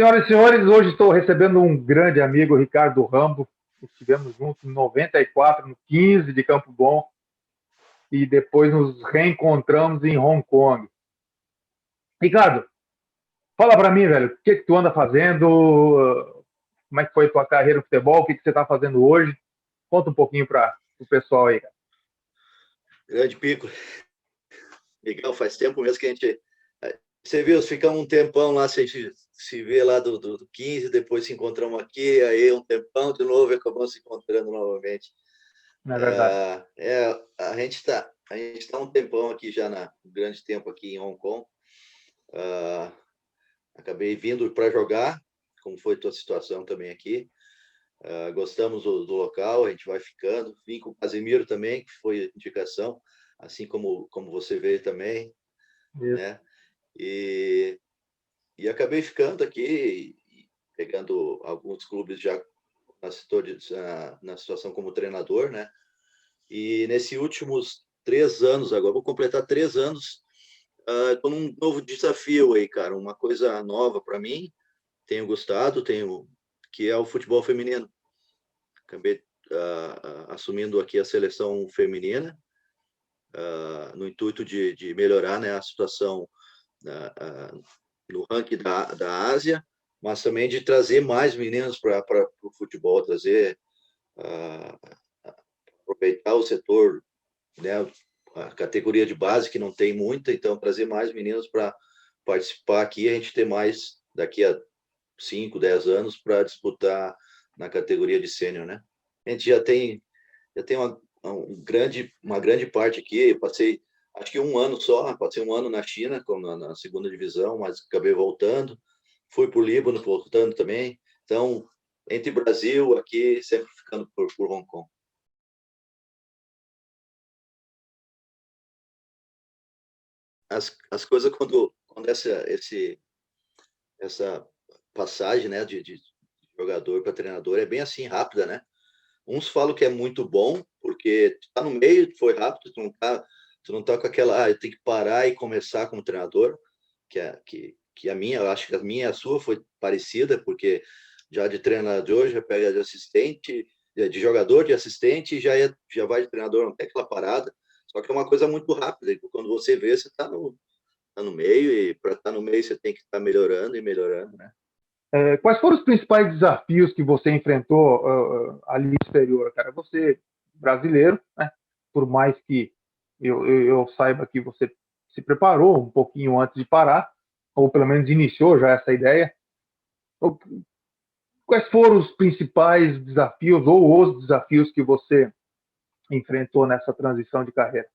Senhoras e senhores, hoje estou recebendo um grande amigo, Ricardo Rambo. Estivemos juntos em 94, no 15 de Campo Bom, e depois nos reencontramos em Hong Kong. Ricardo, fala para mim, velho, o que tu anda fazendo? Como é que foi a tua carreira no futebol? O que você está fazendo hoje? Conta um pouquinho para o pessoal aí, cara. Grande Pico. Miguel, faz tempo mesmo que a gente... Você viu, ficamos um tempão lá, se vê lá do 15, depois se encontramos aqui, aí um tempão de novo e acabamos se encontrando novamente. Não é verdade? A gente tá um tempão aqui já, um grande tempo aqui em Hong Kong. Acabei vindo para jogar, como foi a tua situação também aqui. Gostamos do local, a gente vai ficando. Vim com o Casimiro também, que foi indicação, assim como você veio também, Isso. né? E acabei ficando aqui, pegando alguns clubes já na situação como treinador, né? E nesses últimos 3 anos, agora vou completar 3 anos, estou num novo desafio aí, cara, uma coisa nova para mim. Tenho gostado, que é o futebol feminino. Acabei assumindo aqui a seleção feminina, no intuito de melhorar, né, a situação no ranking da Ásia, mas também de trazer mais meninos para o futebol, aproveitar o setor, né, a categoria de base, que não tem muita, então trazer mais meninos para participar aqui, a gente ter mais daqui a 5, 10 anos para disputar na categoria de sênior, né? A gente já tem uma grande parte aqui. Eu passei, acho que um ano só, passei um ano na China, na segunda divisão, mas acabei voltando. Fui para o Líbano, voltando também. Então, entre Brasil, aqui, sempre ficando por Hong Kong. As coisas, quando essa passagem, né, de jogador para treinador é bem assim, rápida, né? Uns falam que é muito bom, porque tu tá no meio, foi rápido, tu não tá com aquela, eu tenho que parar e começar como treinador, que a minha, eu acho que a minha e a sua foi parecida, porque já de treinador, já pega de assistente, de jogador, de assistente, e já vai de treinador, não tem aquela parada, só que é uma coisa muito rápida, quando você vê, você tá no meio, e para estar no meio você tem que estar melhorando e melhorando, né? Quais foram os principais desafios que você enfrentou ali no exterior, cara? Você, brasileiro, né? Por mais que eu saiba que você se preparou um pouquinho antes de parar, ou pelo menos iniciou já essa ideia. Quais foram os principais desafios ou os desafios que você enfrentou nessa transição de carreira?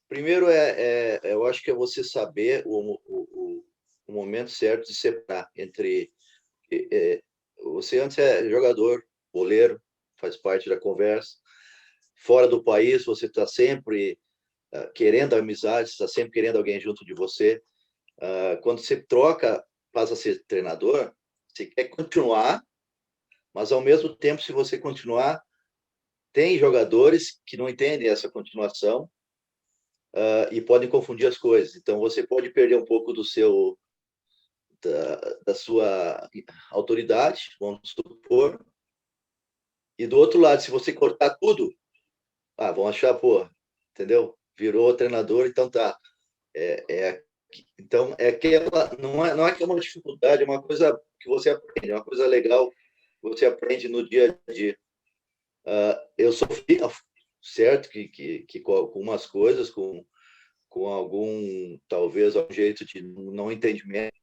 Primeiro, eu acho que é você saber o momento certo de separar entre... você antes é jogador, boleiro, faz parte da conversa. Fora do país, você está sempre querendo amizade, está sempre querendo alguém junto de você. Quando você troca, passa a ser treinador, você quer continuar, mas ao mesmo tempo, se você continuar, tem jogadores que não entendem essa continuação e podem confundir as coisas. Então, você pode perder um pouco da sua autoridade, vamos supor, e do outro lado, se você cortar tudo, vão achar, pô, entendeu? Virou treinador, então tá. Então, não é que é uma dificuldade, é uma coisa que você aprende, é uma coisa legal que você aprende no dia a dia. Eu sofri, certo, que com algumas coisas, com algum, talvez, um jeito de não entendimento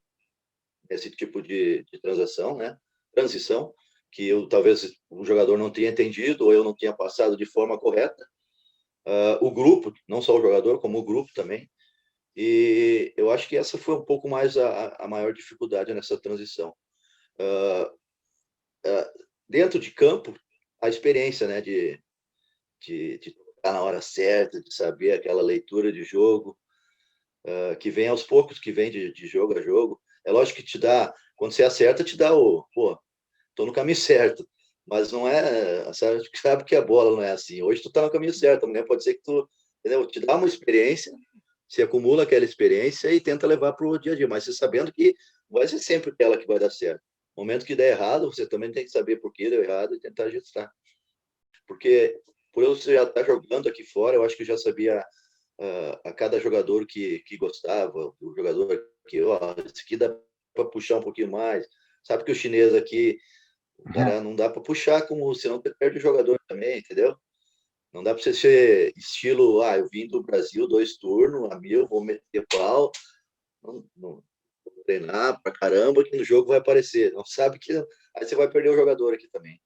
desse tipo de transação, né? Transição, que talvez o jogador não tenha entendido ou eu não tenha passado de forma correta. O grupo, não só o jogador, como o grupo também. E eu acho que essa foi um pouco mais a maior dificuldade nessa transição. Dentro de campo, a experiência, né, de tocar na hora certa, de saber aquela leitura de jogo, que vem aos poucos, que vem de jogo a jogo. É lógico que te dá, quando você acerta, te dá tô no caminho certo. Mas não é, sabe que a bola não é assim. Hoje tu tá no caminho certo, amanhã pode ser que tu, entendeu? Te dá uma experiência, se acumula aquela experiência e tenta levar para o dia a dia, mas você sabendo que vai ser sempre aquela que vai dar certo. No momento que der errado, você também tem que saber por que deu errado e tentar ajustar. Porque por eu já estar jogando aqui fora, eu acho que eu já sabia a cada jogador que gostava, o jogador que, ó, esse aqui dá para puxar um pouquinho mais. Sabe que o chinês aqui, o cara não dá para puxar, como senão você perde o jogador também, entendeu? Não dá para você ser estilo, eu vim do Brasil 2 turnos, a 1000, vou meter pau, não vou treinar pra caramba, que no jogo vai aparecer. Não sabe que. Aí você vai perder o jogador aqui também.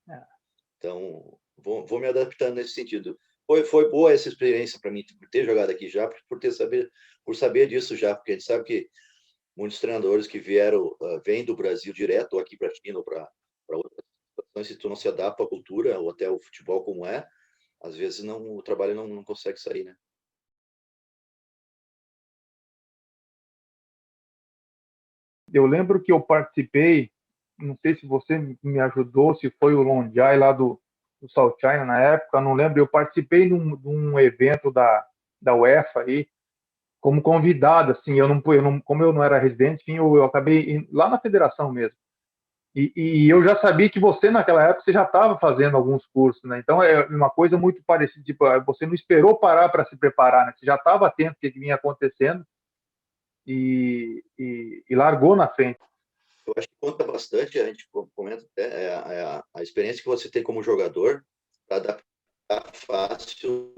Então, vou me adaptando nesse sentido. Foi boa essa experiência para mim, por ter jogado aqui já, por saber disso já, porque a gente sabe que muitos treinadores que vêm do Brasil direto, ou aqui para a China, ou para outras situações, se tu não se adapta à cultura, ou até o futebol como é, às vezes o trabalho não consegue sair, né? Eu lembro que eu participei, não sei se você me ajudou, se foi o Lonjai lá do South China na época, não lembro. Eu participei de um evento da UEFA aí, como convidado, assim, como eu não era residente, enfim, eu acabei lá na federação mesmo. E eu já sabia que você, naquela época, você já estava fazendo alguns cursos, né? Então, é uma coisa muito parecida, tipo, você não esperou parar para se preparar, né? Você já estava atento ao que vinha acontecendo e largou na frente. Eu acho que conta bastante, a gente comenta até, a experiência que você tem como jogador para adaptar fácil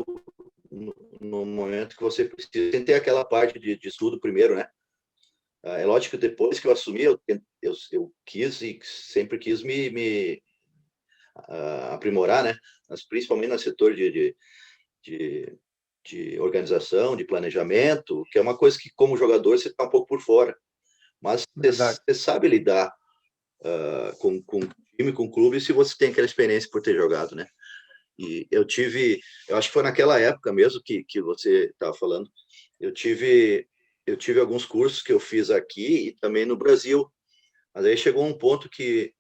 no momento que você precisa. Tem que ter aquela parte de estudo primeiro, né? É lógico que depois que eu assumi, eu quis e sempre quis me aprimorar, né? Mas principalmente no setor de organização, de planejamento, que é uma coisa que, como jogador, você está um pouco por fora. Mas você sabe lidar com time, com clube, se você tem aquela experiência por ter jogado, né? E eu acho que foi naquela época mesmo que você estava falando, eu tive alguns cursos que eu fiz aqui e também no Brasil, mas aí chegou um ponto que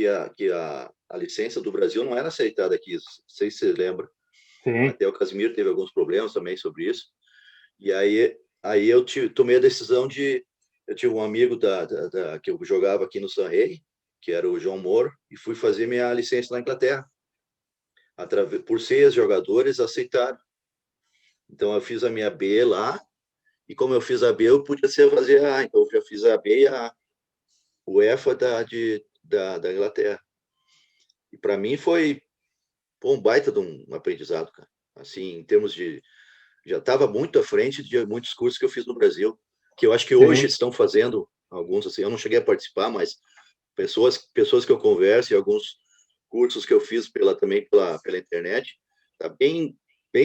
a licença do Brasil não era aceitada aqui, não sei se você lembra. Sim. Até o Casimiro teve alguns problemas também sobre isso, e aí eu tomei a decisão eu tive um amigo que eu jogava aqui no Sanrey, que era o João Moro, e fui fazer minha licença na Inglaterra. Por 6 jogadores aceitaram. Então eu fiz a minha B lá, e como eu fiz a B, eu podia fazer a A. Então eu já fiz a B e a UEFA da Inglaterra. E para mim foi um baita de um aprendizado, cara. Assim, em termos de. Já estava muito à frente de muitos cursos que eu fiz no Brasil, que eu acho que hoje estão fazendo alguns, assim, eu não cheguei a participar, mas pessoas que eu converso e alguns cursos que eu fiz também pela internet, tá bem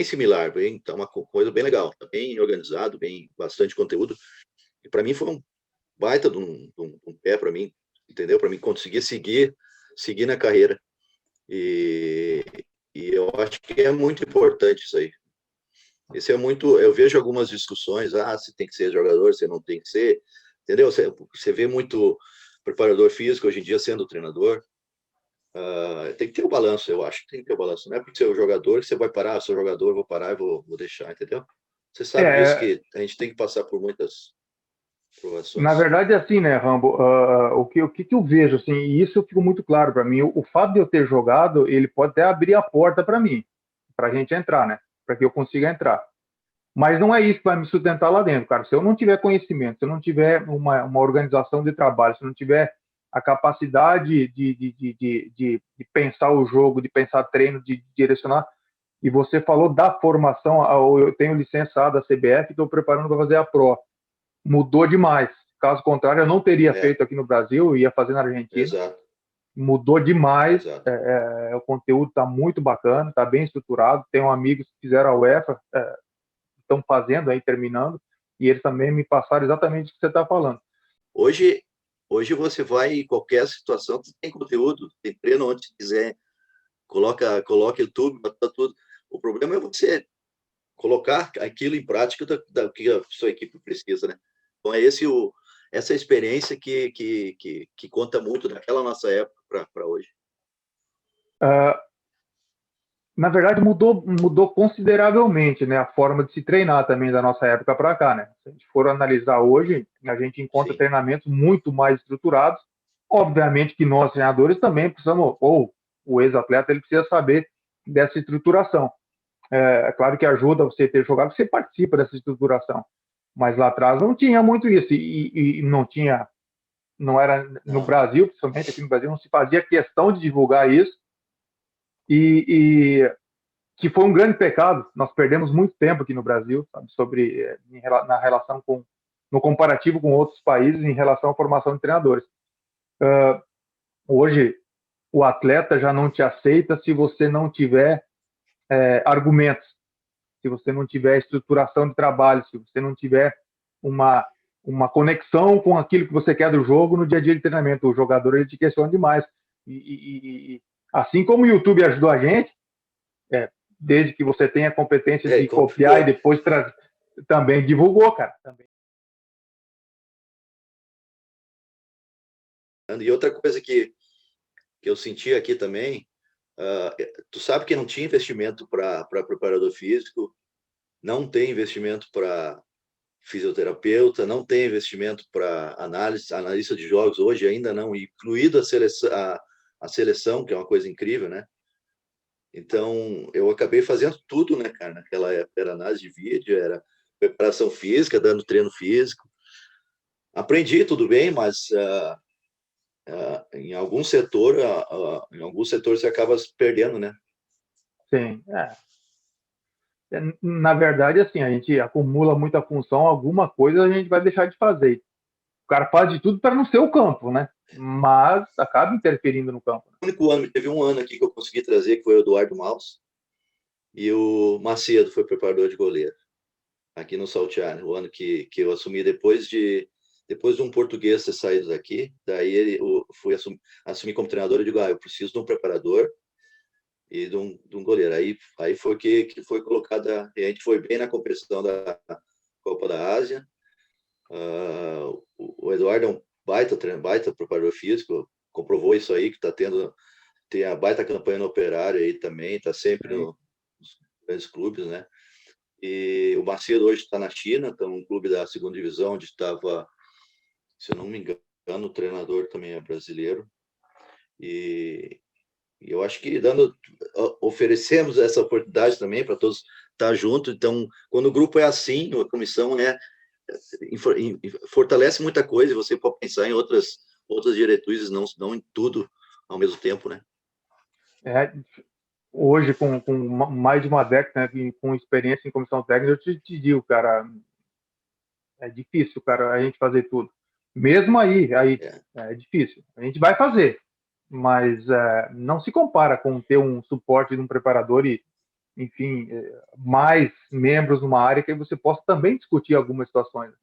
similar, tá uma coisa bem legal, tá bem organizado, bastante conteúdo. E para mim foi um baita de um pé para mim, entendeu? Para mim conseguir seguir na carreira. E eu acho que é muito importante isso aí. Isso é muito. Eu vejo algumas discussões, se tem que ser jogador, se não tem que ser, entendeu? Você vê muito preparador físico hoje em dia sendo treinador. Tem que ter o balanço, eu acho que tem que ter o balanço. Não é porque você é o jogador que você vai parar, sou jogador, vou parar e vou deixar, entendeu? Você sabe disso que a gente tem que passar por muitas provações. Na verdade, é assim, né, Rambo? O que eu vejo, assim, e isso ficou muito claro para mim. O fato de eu ter jogado, ele pode até abrir a porta para mim, para a gente entrar, né? Para que eu consiga entrar. Mas não é isso que vai me sustentar lá dentro, cara. Se eu não tiver conhecimento, se eu não tiver uma organização de trabalho, se eu não tiver a capacidade de pensar o jogo, de pensar treino, de direcionar, e você falou da formação, eu tenho licença da CBF, estou preparando para fazer a Pro. Mudou demais. Caso contrário, eu não teria feito aqui no Brasil, ia fazer na Argentina. Exato. Mudou demais. Exato. O conteúdo está muito bacana, está bem estruturado. Tenho amigos que fizeram a UEFA, estão fazendo aí, terminando, e eles também me passaram exatamente o que você está falando. Hoje você vai em qualquer situação, tem conteúdo, tem treino onde quiser, coloca YouTube, bota tudo. O problema é você colocar aquilo em prática da que a sua equipe precisa, né? Então é essa experiência que conta muito daquela nossa época para hoje. Na verdade, mudou consideravelmente, né, a forma de se treinar também da nossa época para cá, né? Se a gente for analisar hoje, a gente encontra Sim. treinamentos muito mais estruturados. Obviamente que nós, treinadores, também precisamos, ou o ex-atleta, ele precisa saber dessa estruturação. É claro que ajuda você ter jogado, você participa dessa estruturação. Mas lá atrás não tinha muito isso, e não tinha, não era no Não. Brasil, principalmente aqui no Brasil, não se fazia questão de divulgar isso, e que foi um grande pecado. Nós perdemos muito tempo aqui no Brasil, sabe, na relação no comparativo com outros países em relação à formação de treinadores. Hoje, o atleta já não te aceita se você não tiver argumentos, se você não tiver estruturação de trabalho, se você não tiver uma conexão com aquilo que você quer do jogo no dia a dia de treinamento. O jogador, ele te questiona demais. E assim como o YouTube ajudou a gente, desde que você tenha a competência de copiar e depois também divulgou, cara. Também. E outra coisa que eu senti aqui também, tu sabe que não tinha investimento para preparador físico, não tem investimento para fisioterapeuta, não tem investimento para analista de jogos hoje ainda não, incluído a seleção, que é uma coisa incrível, né? Então, eu acabei fazendo tudo, né, cara? Naquela época era análise de vídeo, era preparação física, dando treino físico. Aprendi tudo bem, mas em algum setor você acaba se perdendo, né? Sim, na verdade, assim, a gente acumula muita função, alguma coisa a gente vai deixar de fazer. O cara faz de tudo para não ser o campo, né? Mas acaba interferindo no campo. O único ano, teve um ano aqui que eu consegui trazer, que foi o Eduardo Maus, e o Macedo foi preparador de goleiro, aqui no Salteado, o ano que eu assumi depois de um português ter saído daqui, daí fui assumir como treinador, eu digo, eu preciso de um preparador e de um goleiro. Aí foi que foi colocada, a gente foi bem na competição da Copa da Ásia. O Eduardo é um baita preparador físico, comprovou isso aí, que tem a baita campanha no Operário aí também, está sempre nos grandes clubes, né? E o Macedo hoje está na China, está num clube da segunda divisão, onde estava, se eu não me engano, o treinador também é brasileiro. E eu acho que oferecemos essa oportunidade também para todos estar juntos. Então, quando o grupo é assim, a comissão fortalece muita coisa e você pode pensar em outras diretrizes, não em tudo ao mesmo tempo, né? Hoje, com mais de uma década, né, com experiência em comissão técnica, eu te digo, cara, é difícil, cara, a gente fazer tudo. Mesmo aí é difícil. A gente vai fazer, mas não se compara com ter um suporte de um preparador e, enfim, mais membros numa área que você possa também discutir algumas situações.